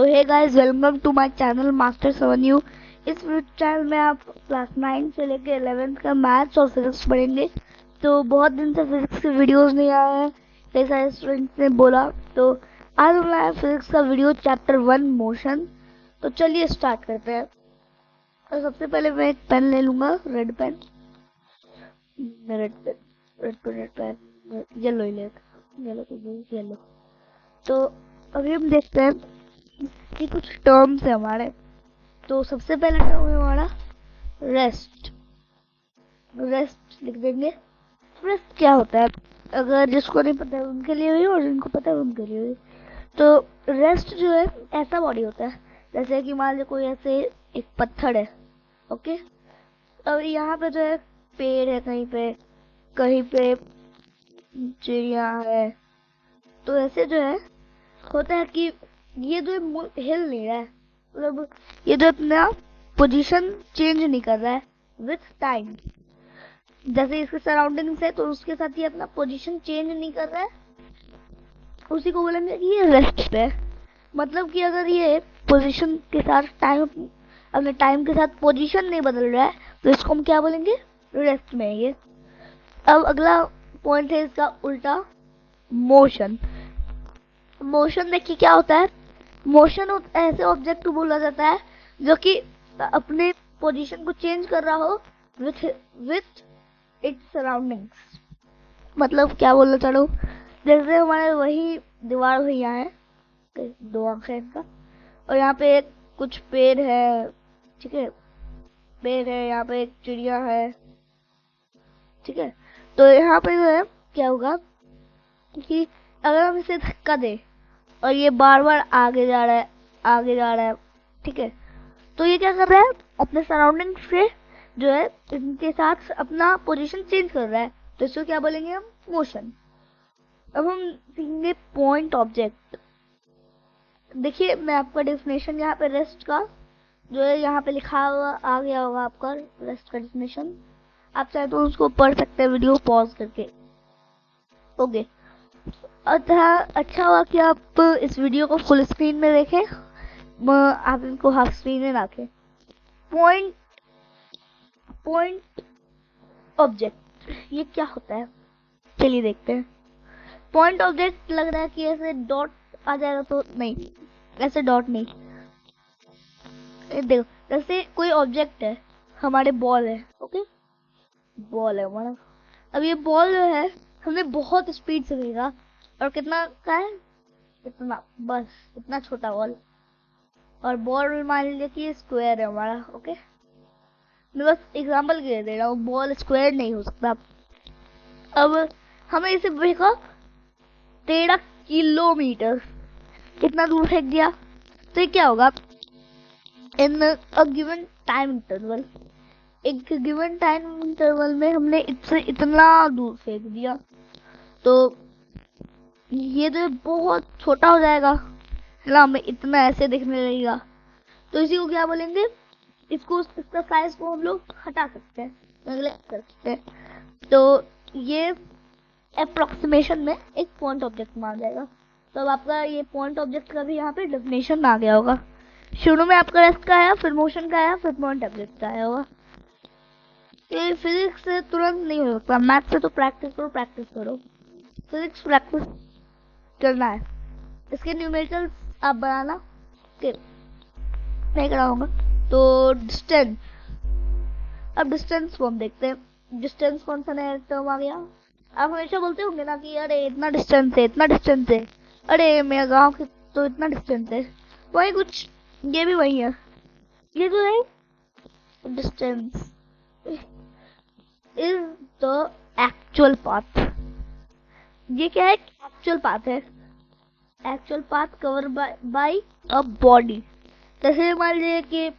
Hey guys, welcome to my channel master 7U। इस channel में आप क्लास 9 से लेकर 11th का मैथ्स और फिजिक्स पढ़ेंगे। तो बहुत दिन से फिजिक्स के वीडियोस नहीं आए हैं, कई सारे स्टूडेंट्स ने बोला, तो आज हम लाए फिजिक्स का वीडियो चैप्टर 1 मोशन। तो चलिए स्टार्ट करते हैं। तो सबसे पहले मैं एक पेन ले लूँगा, रेड पेन, येलो ही लेते, येलो। तो अभी हम देखते हैं कि कुछ टर्म्स है हमारे। तो सबसे पहला टर्म है हमारा रेस्ट। रेस्ट लिख देंगे। रेस्ट क्या होता है, अगर जिसको नहीं पता है उनके लिए भी और जिनको पता है उनके लिए भी। तो रेस्ट जो है ऐसा बॉडी होता है, जैसे कि मान लो कोई ऐसे एक पत्थर है, ओके। अब यहाँ पे जो है पेड़ है, कहीं पे चिड़िया है। तो ऐसे जो है होता है कि ये जो हिल नहीं रहा है, मतलब ये जो अपना पोजीशन चेंज नहीं कर रहा है विथ टाइम। जैसे इसके सराउंडिंग्स है तो उसके साथ ये अपना पोजीशन चेंज नहीं कर रहा है, उसी को बोलेंगे कि ये रेस्ट पे है। मतलब कि अगर ये पोजीशन के साथ टाइम, अपने टाइम के साथ पोजीशन नहीं बदल रहा है, तो इसको हम क्या बोलेंगे, रेस्ट में है ये। अब अगला पॉइंट है इसका उल्टा, मोशन। मोशन देखिए क्या होता है। मोशन ऐसे ऑब्जेक्ट को बोला जाता है जो कि अपने पोजीशन को चेंज कर रहा हो विथ इट्स सराउंडिंग्स। मतलब क्या बोलना चाह रहा हूँ, जैसे हमारे वही दीवार भैया है, दो आंखें इनका, और यहाँ पे कुछ पेड़ है, ठीक है, पेड़ है, यहाँ पे एक चिड़िया है, ठीक है। तो यहाँ पे जो है क्या होगा कि अगर हम इसे धक्का दें और ये बार बार आगे जा रहा है, आगे जा रहा है, ठीक है, तो ये क्या कर रहा है, अपने सराउंडिंग से जो है इनके साथ अपना पोजीशन चेंज कर रहा है। तो इसको क्या बोलेंगे हम, मोशन। अब हम सीखेंगे पॉइंट ऑब्जेक्ट। देखिए मैं आपका डेफिनेशन यहाँ पे रेस्ट का जो है यहाँ पे लिखा हुआ आ गया होगा आपका रेस्ट का डेफिनेशन। आप चाहे तो उसको पढ़ सकते हैं वीडियो पॉज करके, ओके। अच्छा हुआ कि आप इस वीडियो को फुल स्क्रीन में देखें, आप इनको हाफ स्क्रीन में रखें। पॉइंट पॉइंट ऑब्जेक्ट ये क्या होता है, चलिए देखते हैं। पॉइंट ऑब्जेक्ट लग रहा है कि ऐसे डॉट आ जाएगा, तो नहीं, ऐसे डॉट नहीं। देखो जैसे कोई ऑब्जेक्ट है, हमारे बॉल है, ओके, बॉल है हमारा। अब ये बॉल जो है हमने बहुत स्पीड से फेंका, और कितना का है, इतना, बस इतना छोटा बॉल। और बॉल मान लीजिए कि स्क्वायर है हमारा, ओके। मैं बस एग्जांपल के दे रहा हूँ, बॉल स्क्वायर नहीं हो सकता। अब हमें इसे फेंका 13 किलोमीटर, कितना दूर फेंक दिया। तो ये क्या होगा, इन अ गिवन टाइम इंटरवल, एक गिवन टाइम इंटरवल में हमने इससे इतना दूर फेंक दिया। तो ये जो बहुत छोटा हो जाएगा ना, हमें इतना ऐसे दिखने लगेगा। तो इसी को क्या बोलेंगे, इसको इसका साइज को हम लोग हटा सकते हैं, नेगलेक्ट कर सकते हैं। तो ये अप्रोक्सीमेशन में एक पॉइंट ऑब्जेक्ट माना जाएगा। तो अब आपका ये पॉइंट ऑब्जेक्ट का भी यहाँ पे डेफिनेशन आ गया होगा। शुरू में आपका रेस्ट का आया, फिर मोशन का आया, फिर पॉइंट ऑब्जेक्ट का आया होगा। ये फिजिक्स से तुरंत नहीं हो सकता, मैथ से तो प्रैक्टिस करो। फिजिक्स प्रैक्टिस करना है, इसके न्यूमेरिकल्स आप बनाना, नहीं कराऊंगा। तो डिस्टेंस, अब डिस्टेंस को हम देखते हैं। डिस्टेंस कौन सा नया टर्म आ गया। आप हमेशा बोलते होंगे ना कि अरे इतना डिस्टेंस है, इतना डिस्टेंस है, अरे मेरा गांव के तो इतना डिस्टेंस है, वही कुछ ये भी वही है। ये जो है distance is the actual path. ये क्या है, एक्चुअल पाथ है, actual path cover by a body. जैसे मान लीजिए कि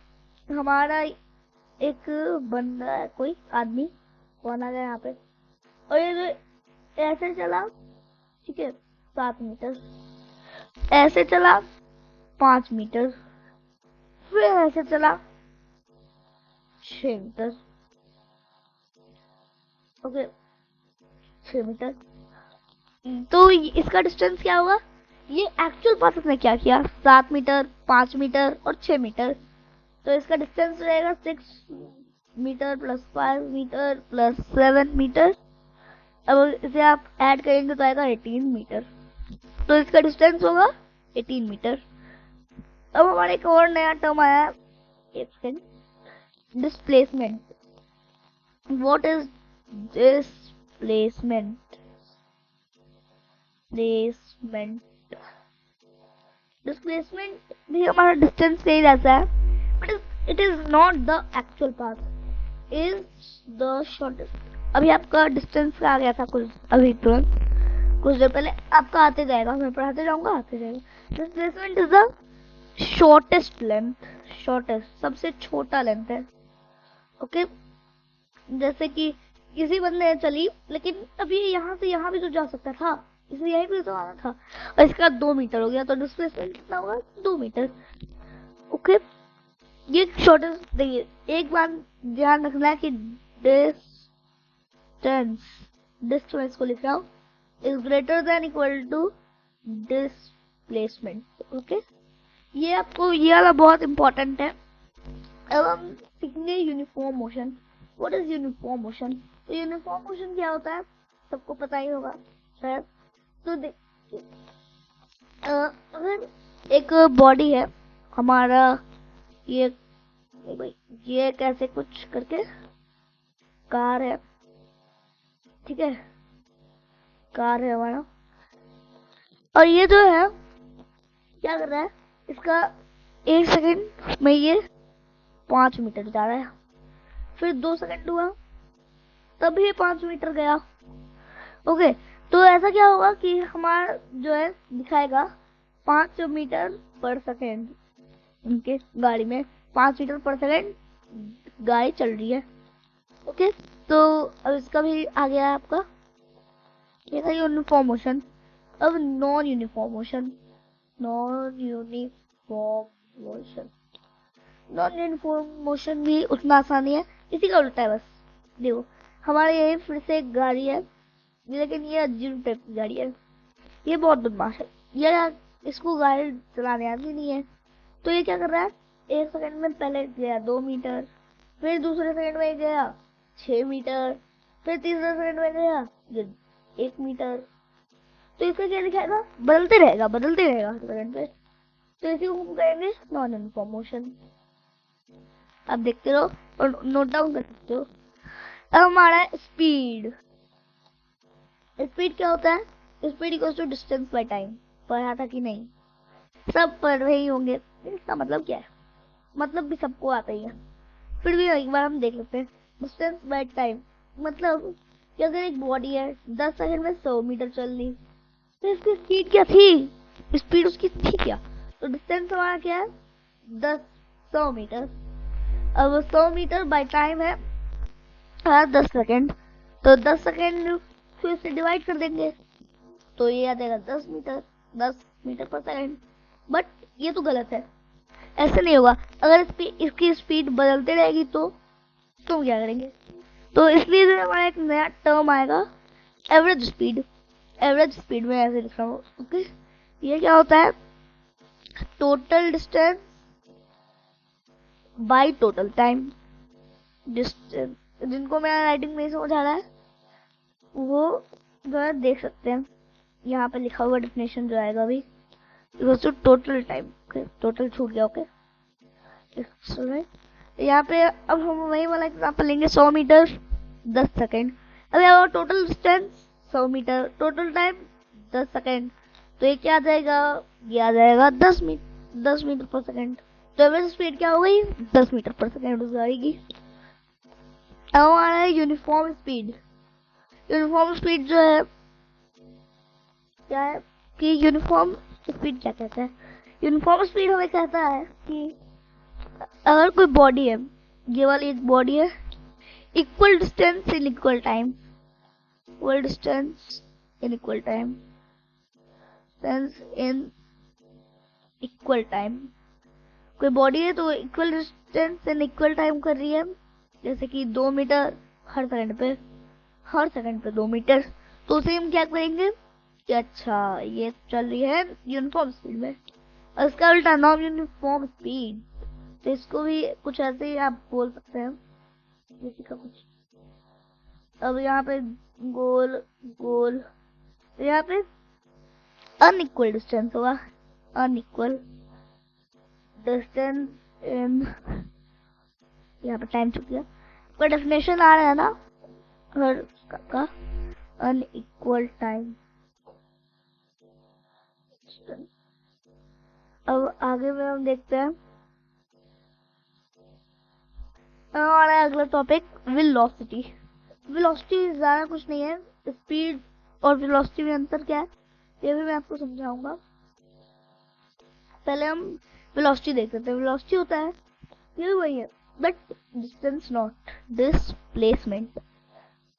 हमारा एक बंदा है, कोई आदमी, कौन आ गया यहाँ पे, और ये ऐसे चला, ठीक है, 7 मीटर, ऐसे चला 5 मीटर, फिर ऐसे चला 6 मीटर, ओके, 6 मीटर। तो इसका डिस्टेंस क्या होगा, ये एक्चुअल पाथ ने क्या किया, 7 मीटर, 5 मीटर और 6 मीटर। तो इसका डिस्टेंस रहेगा 6 metre plus 5 metre plus 7 metre. अब इसे आप ऐड करेंगे तो आएगा 18 मीटर। तो इसका डिस्टेंस होगा 18 मीटर। अब हमारे एक और नया टर्म आया है, एक second, displacement. What is displacement? Displacement भी हमारा डिस्टेंस से ही रहता है, but it is not the actual path, is the shortest. अभी आपका डिस्टेंस आ गया था कुछ अभी तुरंत कुछ देर पहले, आपका आते जाएगा, मैं पढ़ाते जाऊंगा आते जाएगा। Displacement is the shortest length, shortest सबसे छोटा लेंथ है। ओके, जैसे कि किसी बंदे ने चली, लेकिन अभी यहाँ से यहाँ भी तो जा सकता था, इसे यहीं पे तो आना था, और इसका 2 मीटर हो गया, तो डिस्प्लेसमेंट कितना होगा, 2 मीटर। ओके, ये शॉर्टेस्ट। देखिए एक बात ध्यान रखना है कि डिस्टेंस को लिख रहा हूँ, is greater than equal to displacement. Okay, ये आपको ये वाला बहुत इंपॉर्टेंट है। अब हम सीखेंगे uniform motion. What is uniform motion? तो यूनिफॉर्म मोशन क्या होता है सबको पता ही होगा शायद। तो देखिए, अगर एक बॉडी है हमारा, ये कैसे कुछ करके कार है, ठीक है, कार है हमारा, और ये जो है क्या कर रहा है, इसका 1 सेकंड में ये 5 मीटर जा रहा है, फिर 2 सेकंड हुआ तब ये 5 मीटर गया। ओके, तो ऐसा क्या होगा कि हमारा जो है दिखाएगा 5 मीटर/सेकंड, उनके गाड़ी में 5 मीटर/सेकंड गाड़ी चल रही है। ओके, तो अब इसका भी आ गया है आपका, ये था यूनिफॉर्म मोशन। अब non uniform motion, non uniform motion भी उतना आसान ही है, इसी का उल्टा है बस। देखो हमारे यही फिर से एक गाड़ी है, लेकिन ये अजीब टाइप की गाड़ी है, ये बहुत बदमाश है, ये इसको गाड़ी चलाने आती नहीं है। तो ये क्या कर रहा है, 1 सेकंड में पहले गया 2 मीटर, फिर दूसरे सेकंड में गया 6 मीटर, फिर तीसरे सेकंड में गया 1 मीटर। तो इसका क्या दिखाएगा, बदलते रहेगा हर सेकंड पे। तो इसी को हम कहेंगे नॉन यूनिफॉर्म मोशन। आप देखते रहो और नोट डाउन कर सकते हो। अब हमारा है स्पीड। स्पीड क्या होता है, speed equals to distance by time. पढ़ा था कि नहीं, सब पढ़ रहे ही होंगे। इसका मतलब क्या है, मतलब भी सबको आता ही है, फिर भी एक बार हम देख लेते हैं। डिस्टेंस बाय टाइम मतलब कि अगर एक बॉडी है 10 सेकंड में 100 मीटर चल ली, तो इसकी स्पीड क्या थी, स्पीड उसकी थी क्या, तो डिस्टेंस हमारा क्या है 100 मीटर। अब 100 मीटर बाय टाइम है 10 सेकंड, तो 10 सेकंड फिर से डिवाइड कर देंगे, तो ये आ जाएगा 10 मीटर/सेकंड। बट ये तो गलत है, ऐसे नहीं होगा। अगर इसकी स्पीड बदलते रहेगी तो तुम क्या करेंगे, तो इसलिए जो हमारा एक नया टर्म आएगा, एवरेज स्पीड। एवरेज स्पीड में ऐसे लिख रहा हूँ। ओके, ये क्या होता है, total distance by total time. Distance जिनको मेरा राइटिंग नहीं समझ आ रहा है वो जरा देख सकते हैं, यहाँ पे लिखा हुआ डेफिनेशन जो आएगा अभी, टोटल टाइम। टोटल छूट गया। ओके, यहाँ पे अब हम वही वाला एग्जांपल लेंगे, 100 मीटर 10 सेकंड। अब यहाँ total distance 100 metre, total time 10 second, तो ये क्या आ जाएगा, ये आ जाएगा 10 मीटर/सेकंड। तो एवरेज स्पीड क्या हो गई, 10 मीटर/सेकंड हो जाएगी। अब हमारा है यूनिफॉर्म स्पीड। यूनिफॉर्म स्पीड जो है क्या है कि यूनिफॉर्म स्पीड क्या कहता है, यूनिफॉर्म स्पीड हमें कहता है कि अगर कोई बॉडी है, ये वाली एक बॉडी है, equal distance in equal time, equal distance in equal time, कोई बॉडी है तो equal distance in equal time कर रही है, जैसे कि 2 मीटर हर सेकंड पे 2 मीटर। तो उसे हम क्या करेंगे, कि अच्छा ये चल रही है यूनिफॉर्म स्पीड में, और इसका उल्टा नॉन यूनिफॉर्म स्पीड, तो इसको भी कुछ ऐसे ही आप बोल सकते हैं इसी का कुछ। अब यहाँ पे गोल गोल, यहाँ पे अनइक्वल डिस्टेंस होगा, अनइक्वल डिस्टेंस इन, यहाँ पे टाइम चुक गया, पर डेफिनेशन आ रहा है ना हर का, अनइक्वल टाइम। अब आगे में हम देखते हैं हमारा अगला टॉपिक वेलोसिटी। वेलोसिटी ज्यादा कुछ नहीं है, स्पीड और वेलोसिटी में अंतर क्या है ये भी मैं आपको समझाऊंगा। पहले हम वेलोसिटी देख लेते हैं। वेलोसिटी होता है ये वही है but distance not displacement,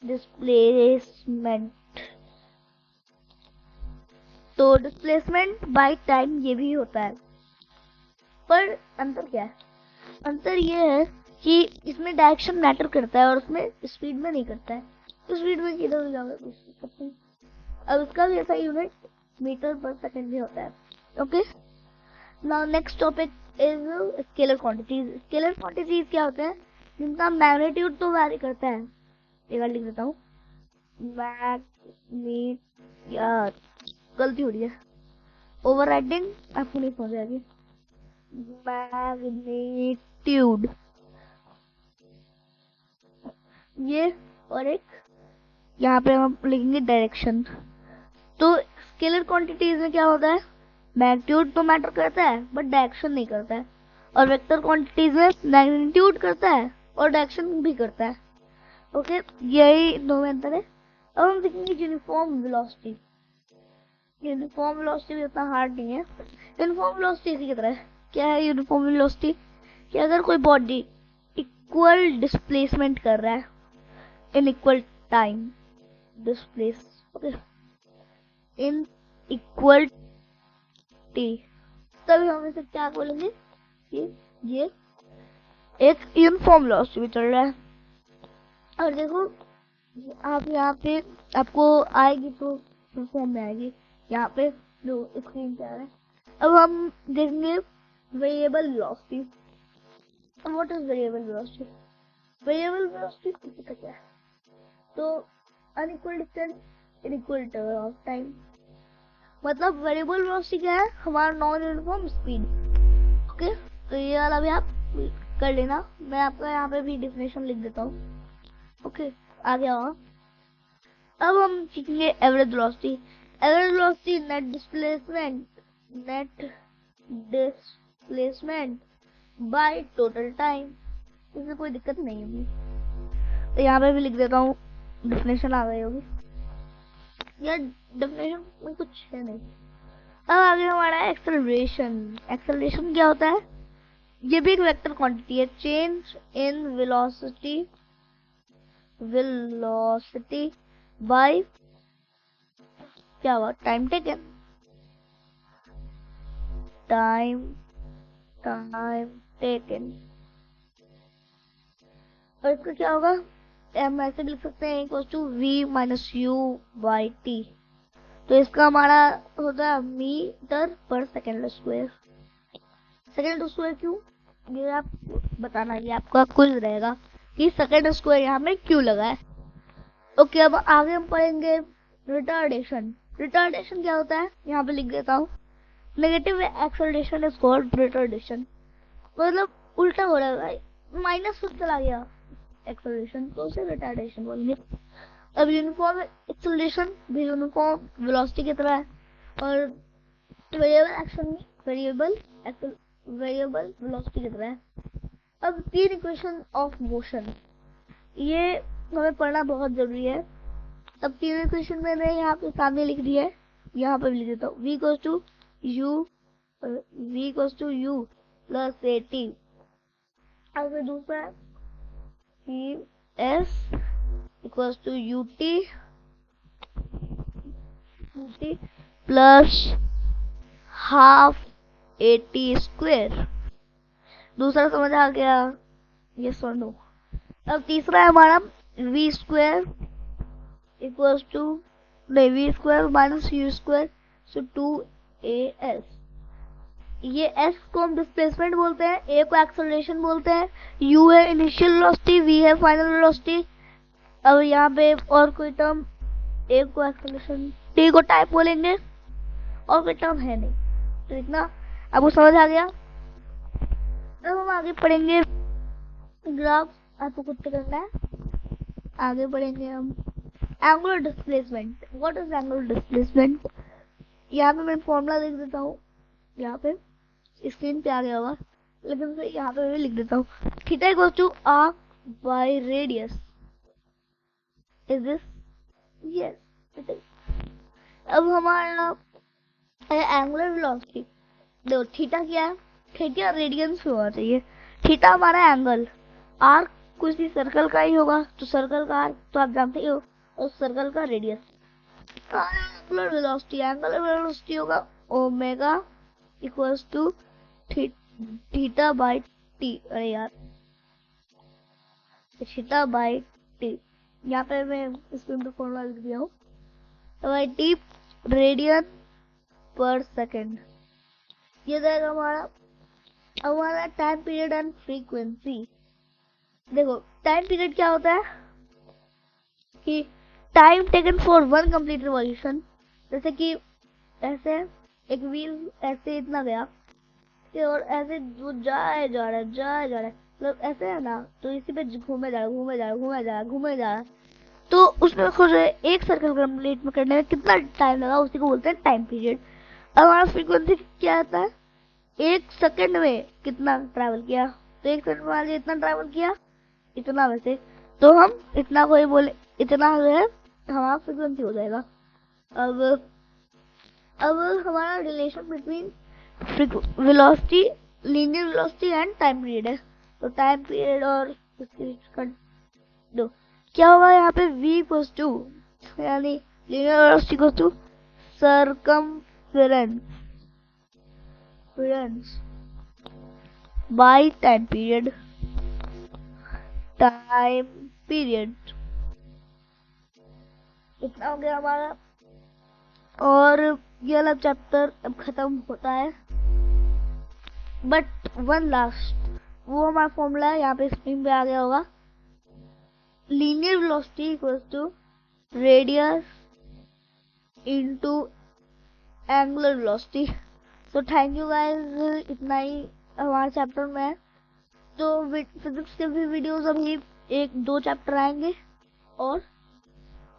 displacement. तो डिस्प्लेसमेंट बाय टाइम ये भी होता है, पर अंतर क्या है? अंतर ये है कि इसमें डायरेक्शन मैटर करता है और उसमें स्पीड में नहीं करता है। तो स्पीड में किधर हो जाएगा कुछ। अब इसका भी ऐसा यूनिट मीटर पर सेकंड भी होता है। Okay, now next topic is scalar quantities. Scalar quantities क्या होते हैं? जिनका मैग्नीट्यूड तो वैरी करता है, एक बार लिख देता हूँ, मैग्नी, यार गलती हो रही है, ओवरराइडिंग आपको नहीं समझ आएगी, मैग्नीट्यूड ये, और एक यहाँ पे हम लिखेंगे डायरेक्शन। तो स्केलर क्वांटिटीज में क्या होता है? मैग्नीट्यूड तो मैटर करता है बट डायरेक्शन नहीं करता है, और वेक्टर क्वांटिटीज में मैग्नीट्यूड करता है और डायरेक्शन भी करता है। ओके, यही दो में अंतर है। अब हम देखेंगे यूनिफॉर्म वेलोसिटी। यूनिफॉर्म वेलोसिटी भी उतना हार्ड नहीं है। यूनिफॉर्म वेलोसिटी इसी की तरह है। क्या है यूनिफॉर्म वेलोसिटी? कि अगर कोई बॉडी इक्वल डिस्प्लेसमेंट कर रहा है in equal time, displace, okay, in equal T, तभी हम इसे क्या बोलेंगे कि ये एक यूनिफॉर्म वेलोसिटी चल रहा है। और देखो आप यहाँ पे आपको आएगी तो फॉर्म में आएगी, यहाँ पे जो स्क्रीन पे आ रहा है। अब हम देखेंगे variable velocity. What is variable velocity? Variable velocity किसका क्या है? तो unequal distance in equal interval of time, मतलब वेरिएबल वेलोसिटी क्या है? हमारा नॉन यूनिफॉर्म स्पीड। ओके, तो ये वाला भी आप कर लेना, मैं आपका यहाँ पे भी डेफिनेशन लिख देता हूँ। ओके, आ गया वहाँ। अब हम सीखेंगे average velocity. Average velocity net displacement by total time, इसमें कोई दिक्कत नहीं होगी। तो यहाँ पे भी लिख देता हूँ, डेफिनेशन आ गई होगी यार, डेफिनेशन में कुछ है नहीं। अब आगे हमारा एक्सेलरेशन। एक्सेलरेशन क्या होता है? ये भी एक वेक्टर क्वांटिटी है। चेंज इन वेलोसिटी बाय क्या हुआ? Time taken, time taken. और इसका क्या होगा? हम ऐसे लिख सकते हैं equal to v minus u by T. तो इसका हमारा होता है मीटर पर सेकेंड स्क्वायर। सेकेंड स्क्वायर क्यों? ये आप बताना, ये आपका क्विज रहेगा कि सेकेंड स्क्वायर यहाँ में क्यों लगा है। ओके, अब आगे हम पढ़ेंगे रिटार्डेशन। रिटार्डेशन क्या होता है? यहाँ पे लिख देता हूँ, negative acceleration is called retardation. मतलब उल्टा हो रहा है भाई, माइनस में चला गया एक्सेलरेशन, तो उसे रिटार्डेशन बोलेंगे। अब यूनिफॉर्म एक्सेलरेशन भी यूनिफॉर्म वेलोसिटी की तरह है, और वेरिएबल वेलोसिटी की तरह है। अब तीन इक्वेशन ऑफ मोशन, ये हमें पढ़ना बहुत जरूरी है। अब तीन इक्वेशन मैंने यहाँ पे सामने लिख दी है, यहाँ पे लिख देता हूँ, v equals to u plus a T. अब दूसरा है s equals to ut plus half a T square. दूसरा समझ आ गया? यस और नो? अब तीसरा है हमारा v स्क्वेयर इक्वल्स टू नहीं, v square minus u square, so 2as। ये s को हम डिस्प्लेसमेंट बोलते हैं, a को एक्सेलरेशन बोलते हैं, u है इनिशियल वेलोसिटी, v है फाइनल वेलोसिटी। अब यहाँ पे और कोई टर्म, a को एक्सेलरेशन, t को टाइप बोलेंगे, और कोई टर्म है नहीं। तो इतना आपको समझ आ गया। अब हम आगे पढ़ेंगे ग्राफ, आपको खुद से करना है। आगे बढ़ेंगे हम angular displacement. What is angular displacement? यहाँ पे मैं फॉर्मूला लिख देता हूँ, यहाँ पे स्क्रीन पे आ गया होगा, लेकिन फिर यहाँ पे मैं लिख देता हूँ। Theta equals to arc by radius. Is this? Yes it is. अब हमारा एंगुलर वेलोसिटी, देखो थीटा क्या है, थीटा रेडियंस में होना चाहिए। थीटा हमारा एंगल, आर्क किसी सर्कल का ही होगा, तो सर्कल का आर्क तो आप जानते ही हो, और सर्कल का रेडियस। एंगुलर वेलोसिटी होगा omega equals to theta by T. अरे यार, थीटा बाय टी, यहाँ पे मैं इसमें फॉर्मूला लिख दिया हूँ, बाय टी रेडियन पर सेकेंड। ये रहेगा हमारा टाइम पीरियड एंड फ्रीक्वेंसी। देखो टाइम पीरियड क्या होता है कि time taken for one complete revolution. जैसे कि ऐसे एक व्हील ऐसे इतना गया, और ऐसे वो जा रहा है मतलब ऐसे है ना, तो इसी पे घूमे जा रहा है। तो उसमें खुद एक सर्कल कंप्लीट में करने में कितना टाइम लगा, उसी को बोलते हैं टाइम पीरियड। अब हमारा फ्रीक्वेंसी क्या आता है, एक सेकंड में कितना ट्रैवल किया, तो एक सेकंड में आगे इतना ट्रैवल किया, इतना वैसे, तो हम इतना को ही बोले, इतना जो है हमारा फ्रीक्वेंसी हो जाएगा। अब हमारा relation between velocity, linear velocity and time period है। तो टाइम पीरियड और दो क्या होगा यहाँ पे, v इक्वल्स टू, यानी linear velocity equals to circumference by time period. इतना हो गया हमारा, और ये वाला चैप्टर अब खत्म होता है। बट वन लास्ट, वो हमारा फॉर्मूला है, यहाँ पे स्क्रीन पे आ गया होगा। Linear velocity equals to radius into angular velocity. तो थैंक यू गाइस, इतना ही हमारे चैप्टर में है। तो फिजिक्स के भी वीडियोस अभी 1-2 चैप्टर आएंगे।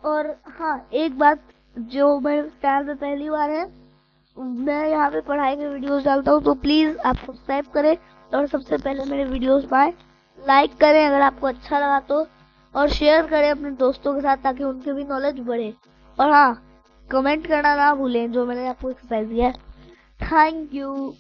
और हाँ, एक बात, जो मेरे चैनल पे पहली बार है, मैं यहाँ पे पढ़ाई के वीडियोस डालता हूँ, तो प्लीज आप सब्सक्राइब करें और सबसे पहले मेरे वीडियोस पाएं। लाइक करें अगर आपको अच्छा लगा तो, और शेयर करें अपने दोस्तों के साथ, ताकि उनके भी नॉलेज बढ़े। और हाँ, कमेंट करना ना भूलें, जो मैंने आपको एक्सरसाइज दिया है। Thank you.